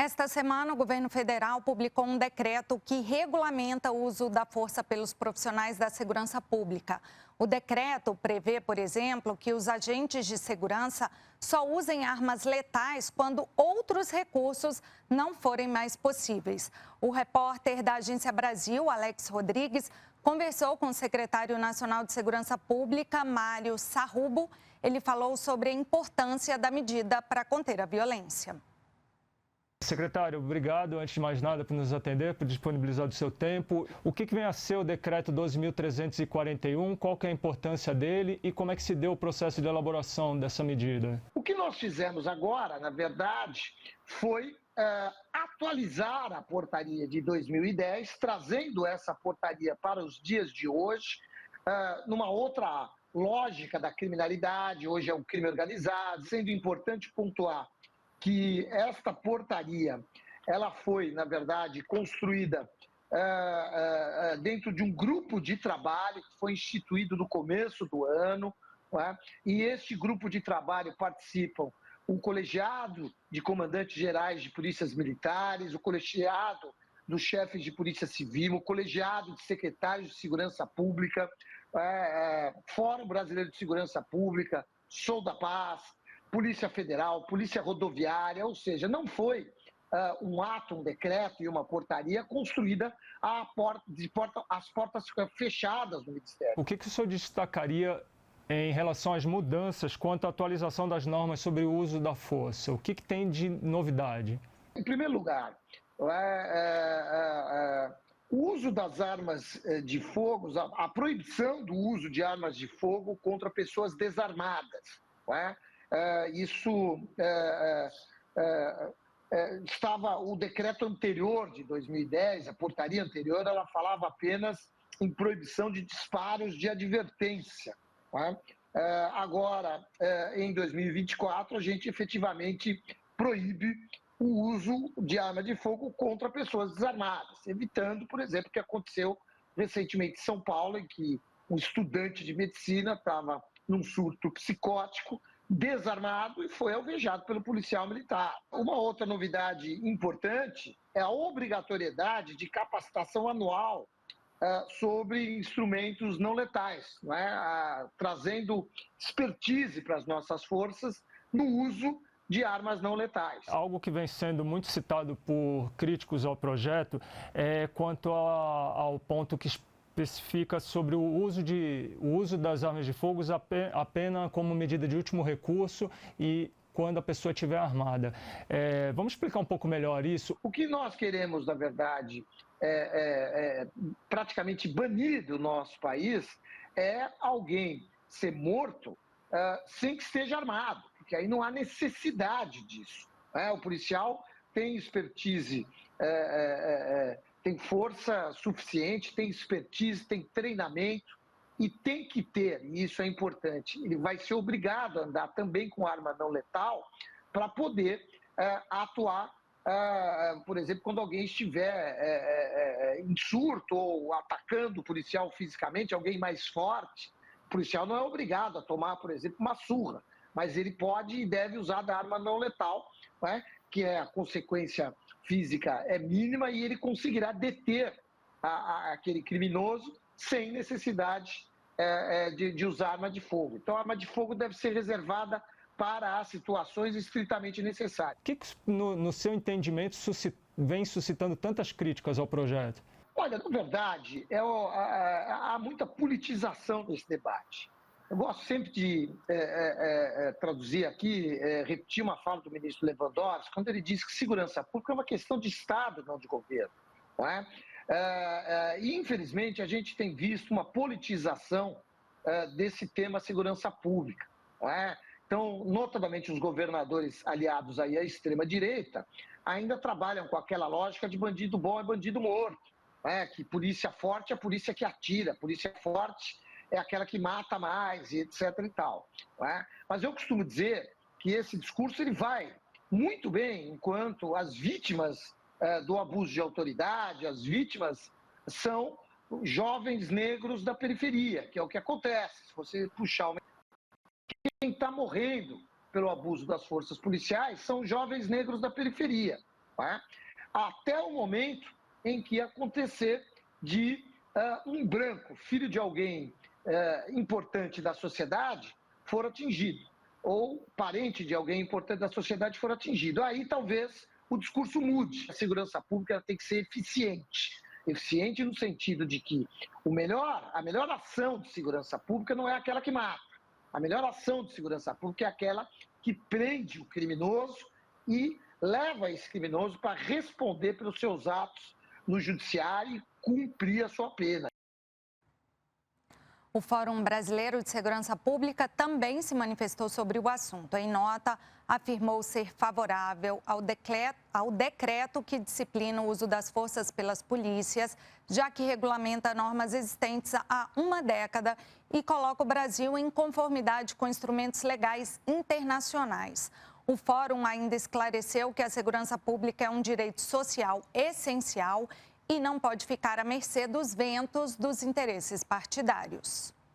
Esta semana, o governo federal publicou um decreto que regulamenta o uso da força pelos profissionais da segurança pública. O decreto prevê, por exemplo, que os agentes de segurança só usem armas letais quando outros recursos não forem mais possíveis. O repórter da Agência Brasil, Alex Rodrigues, conversou com o secretário nacional de Segurança Pública, Mário Sarrubo. Ele falou sobre a importância da medida para conter a violência. Secretário, obrigado, antes de mais nada, por nos atender, por disponibilizar do seu tempo. O que vem a ser o decreto 12.341, qual que é a importância dele e como é que se deu o processo de elaboração dessa medida? O que nós fizemos agora, na verdade, foi atualizar a portaria de 2010, trazendo essa portaria para os dias de hoje, numa outra lógica da criminalidade, hoje é o crime organizado, sendo importante pontuar que esta portaria, ela foi, na verdade, construída dentro de um grupo de trabalho que foi instituído no começo do ano, não é? E este grupo de trabalho participam o colegiado de comandantes gerais de polícias militares, o colegiado dos chefes de polícia civil, o colegiado de secretários de segurança pública, Fórum Brasileiro de Segurança Pública, Sou da Paz, Polícia Federal, Polícia Rodoviária, ou seja, não foi um ato, um decreto e uma portaria construída às portas fechadas do Ministério. O que o senhor destacaria em relação às mudanças quanto à atualização das normas sobre o uso da força? O que tem de novidade? Em primeiro lugar, o uso das armas de fogo, a proibição do uso de armas de fogo contra pessoas desarmadas, não é? Estava o decreto anterior de 2010, a portaria anterior, ela falava apenas em proibição de disparos de advertência. Agora, em 2024, a gente efetivamente proíbe o uso de arma de fogo contra pessoas desarmadas, evitando, por exemplo, o que aconteceu recentemente em São Paulo, em que um estudante de medicina estava num surto psicótico, desarmado e foi alvejado pelo policial militar. Uma outra novidade importante é a obrigatoriedade de capacitação anual sobre instrumentos não letais, não é? Trazendo expertise para as nossas forças no uso de armas não letais. Algo que vem sendo muito citado por críticos ao projeto é quanto ao ponto que especifica sobre o uso das armas de fogo apenas como medida de último recurso e quando a pessoa estiver armada. Vamos explicar um pouco melhor isso? O que nós queremos, na verdade, praticamente banir do nosso país é alguém ser morto sem que esteja armado, porque aí não há necessidade disso. O policial tem expertise, tem força suficiente, tem expertise, tem treinamento e tem que ter, e isso é importante, ele vai ser obrigado a andar também com arma não letal para poder atuar, por exemplo, quando alguém estiver em surto ou atacando o policial fisicamente, alguém mais forte. O policial não é obrigado a tomar, por exemplo, uma surra, mas ele pode e deve usar da arma não letal, que a consequência física é mínima e ele conseguirá deter aquele criminoso sem necessidade de usar arma de fogo. Então, a arma de fogo deve ser reservada para as situações estritamente necessárias. O que no seu entendimento, vem suscitando tantas críticas ao projeto? Olha, na verdade, há muita politização nesse debate. Eu gosto sempre de traduzir aqui, repetir uma fala do ministro Lewandowski, quando ele diz que segurança pública é uma questão de Estado, não de governo. Não é? E, infelizmente, a gente tem visto uma politização desse tema segurança pública. Não é? Então, notadamente, os governadores aliados aí à extrema-direita ainda trabalham com aquela lógica de bandido bom é bandido morto. Que polícia forte é a polícia que atira, polícia forte é aquela que mata mais, e etc. e tal. Mas eu costumo dizer que esse discurso ele vai muito bem enquanto as vítimas do abuso de autoridade, as vítimas são jovens negros da periferia, que é o que acontece. Se você puxar quem está morrendo pelo abuso das forças policiais são jovens negros da periferia. tá? Até o momento em que acontecer de um branco, filho de alguém importante da sociedade, for atingido, ou parente de alguém importante da sociedade for atingido. Aí talvez o discurso mude. A segurança pública tem que ser eficiente. Eficiente no sentido de que a melhor ação de segurança pública não é aquela que mata. A melhor ação de segurança pública é aquela que prende o criminoso e leva esse criminoso para responder pelos seus atos no judiciário e cumprir a sua pena. O Fórum Brasileiro de Segurança Pública também se manifestou sobre o assunto. Em nota, afirmou ser favorável ao decreto que disciplina o uso das forças pelas polícias, já que regulamenta normas existentes há uma década e coloca o Brasil em conformidade com instrumentos legais internacionais. O Fórum ainda esclareceu que a segurança pública é um direito social essencial e não pode ficar à mercê dos ventos dos interesses partidários.